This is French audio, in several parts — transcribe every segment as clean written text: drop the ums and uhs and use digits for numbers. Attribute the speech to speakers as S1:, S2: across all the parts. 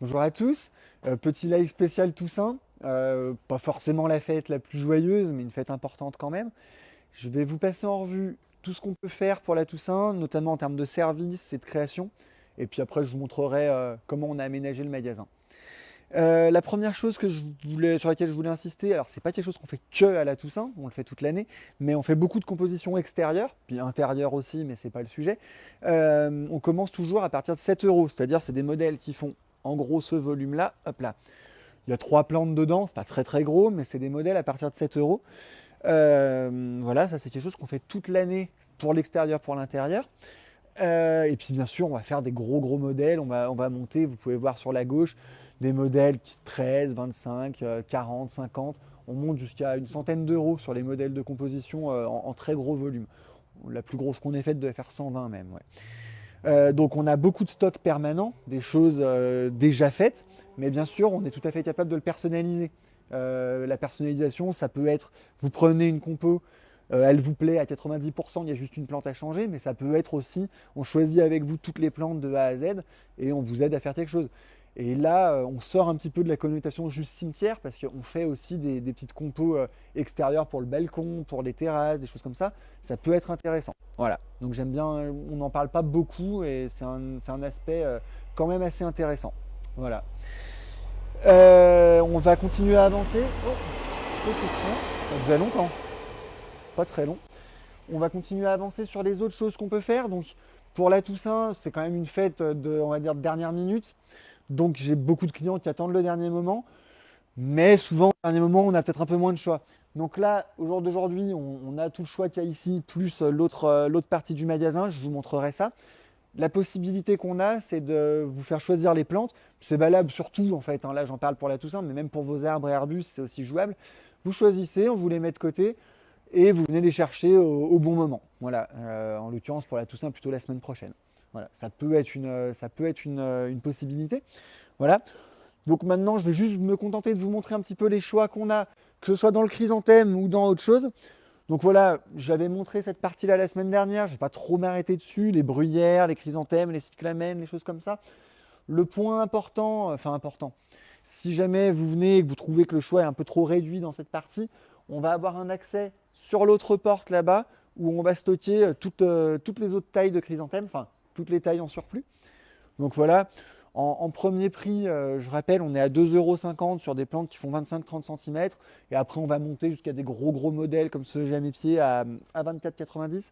S1: Bonjour à tous, petit live spécial Toussaint, pas forcément la fête la plus joyeuse, mais une fête importante quand même. Je vais vous passer en revue tout ce qu'on peut faire pour la Toussaint, notamment en termes de services et de création. Et puis après, je vous montrerai comment on a aménagé le magasin. La première chose sur laquelle je voulais insister, alors c'est pas quelque chose qu'on fait que à la Toussaint, on le fait toute l'année, mais on fait beaucoup de compositions extérieures, puis intérieures aussi, mais c'est pas le sujet. On commence toujours à partir de 7 euros, c'est-à-dire c'est des modèles qui font en gros ce volume-là, hop là. Il y a 3 plantes dedans, c'est pas très très gros, mais c'est des modèles à partir de 7 euros. Voilà, ça c'est quelque chose qu'on fait toute l'année pour l'extérieur, pour l'intérieur. Et puis bien sûr, on va faire des gros modèles. On va monter, vous pouvez voir sur la gauche, des modèles 13, 25, 40, 50. On monte jusqu'à une centaine d'euros sur les modèles de composition en très gros volume. La plus grosse qu'on ait faite devait faire 120 même. Ouais. Donc on a beaucoup de stocks permanents, des choses déjà faites, mais bien sûr, on est tout à fait capable de le personnaliser. La personnalisation, ça peut être, vous prenez une compo, elle vous plaît à 90%, il y a juste une plante à changer, mais ça peut être aussi, on choisit avec vous toutes les plantes de A à Z et on vous aide à faire quelque chose. Et là, on sort un petit peu de la connotation juste cimetière parce qu'on fait aussi des petites compos extérieures pour le balcon, pour les terrasses, des choses comme ça. Ça peut être intéressant. Voilà. Donc j'aime bien, on n'en parle pas beaucoup et c'est un aspect quand même assez intéressant. Voilà. On va continuer à avancer. Oh, petit train. Ça faisait longtemps, pas très long. On va continuer à avancer sur les autres choses qu'on peut faire. Donc pour la Toussaint, c'est quand même une fête on va dire, de dernière minute. Donc j'ai beaucoup de clients qui attendent le dernier moment. Mais souvent, au dernier moment, on a peut-être un peu moins de choix. Donc là, au jour d'aujourd'hui, on a tout le choix qu'il y a ici, plus l'autre partie du magasin. Je vous montrerai ça. La possibilité qu'on a, c'est de vous faire choisir les plantes. C'est valable sur tout, en fait. Hein. Là, j'en parle pour la Toussaint, mais même pour vos arbres et arbustes, c'est aussi jouable. Vous choisissez, on vous les met de côté et vous venez les chercher au bon moment. Voilà. En l'occurrence, pour la Toussaint, plutôt la semaine prochaine. Voilà. Ça peut être une possibilité. Voilà. Donc maintenant, je vais juste me contenter de vous montrer un petit peu les choix qu'on a, que ce soit dans le chrysanthème ou dans autre chose. Donc voilà, j'avais montré cette partie-là la semaine dernière, je ne vais pas trop m'arrêter dessus, les bruyères, les chrysanthèmes, les cyclamènes, les choses comme ça. Le point important, enfin important, si jamais vous venez et que vous trouvez que le choix est un peu trop réduit dans cette partie, on va avoir un accès sur l'autre porte là-bas où on va stocker toutes les autres tailles de chrysanthèmes, enfin toutes les tailles en surplus. Donc voilà, en premier prix, je rappelle, on est à 2,50 € sur des plantes qui font 25-30 cm. Et après, on va monter jusqu'à des gros modèles comme ceux que j'ai à mes pieds à 24,90 €.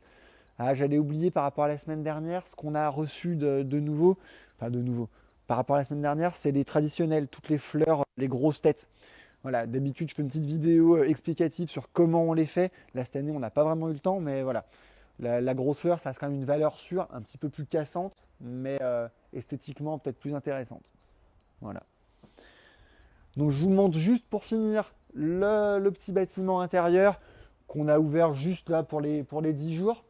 S1: Ah, j'allais oublier par rapport à la semaine dernière, ce qu'on a reçu de nouveau, enfin de nouveau, par rapport à la semaine dernière, c'est les traditionnels, toutes les fleurs, les grosses têtes. Voilà, d'habitude, je fais une petite vidéo explicative sur comment on les fait. Là, cette année, on n'a pas vraiment eu le temps, mais voilà. La grosse fleur, ça a quand même une valeur sûre, un petit peu plus cassante, mais esthétiquement peut-être plus intéressante. Voilà. Donc je vous montre juste pour finir le petit bâtiment intérieur qu'on a ouvert juste là pour les 10 jours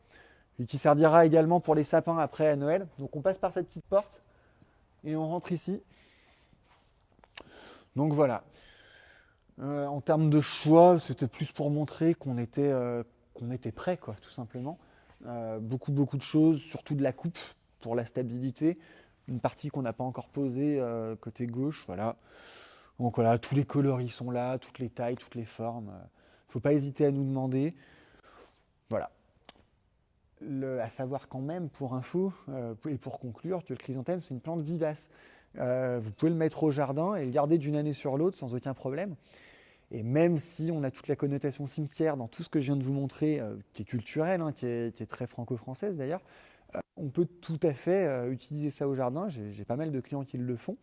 S1: et qui servira également pour les sapins après à Noël. Donc on passe par cette petite porte et on rentre ici. Donc voilà. En termes de choix, c'était plus pour montrer qu'on était prêt, quoi, tout simplement. Beaucoup de choses, surtout de la coupe pour la stabilité. Une partie qu'on n'a pas encore posée côté gauche, voilà. Donc voilà, tous les coloris sont là, toutes les tailles, toutes les formes. Faut pas hésiter à nous demander. Voilà. À savoir quand même, pour info et pour conclure, que le chrysanthème, c'est une plante vivace. Vous pouvez le mettre au jardin et le garder d'une année sur l'autre sans aucun problème. Et même si on a toute la connotation cimetière dans tout ce que je viens de vous montrer, qui est culturelle, hein, qui est très franco-française d'ailleurs, on peut tout à fait utiliser ça au jardin. J'ai pas mal de clients qui le font.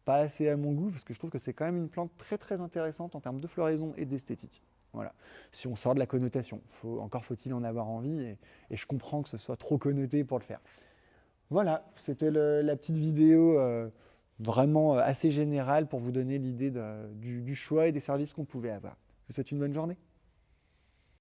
S1: Pas assez à mon goût, parce que je trouve que c'est quand même une plante très intéressante en termes de floraison et d'esthétique. Voilà. Si on sort de la connotation, encore faut-il en avoir envie, et je comprends que ce soit trop connoté pour le faire. Voilà, c'était la petite vidéo vraiment assez générale pour vous donner l'idée du choix et des services qu'on pouvait avoir. Je vous souhaite une bonne journée.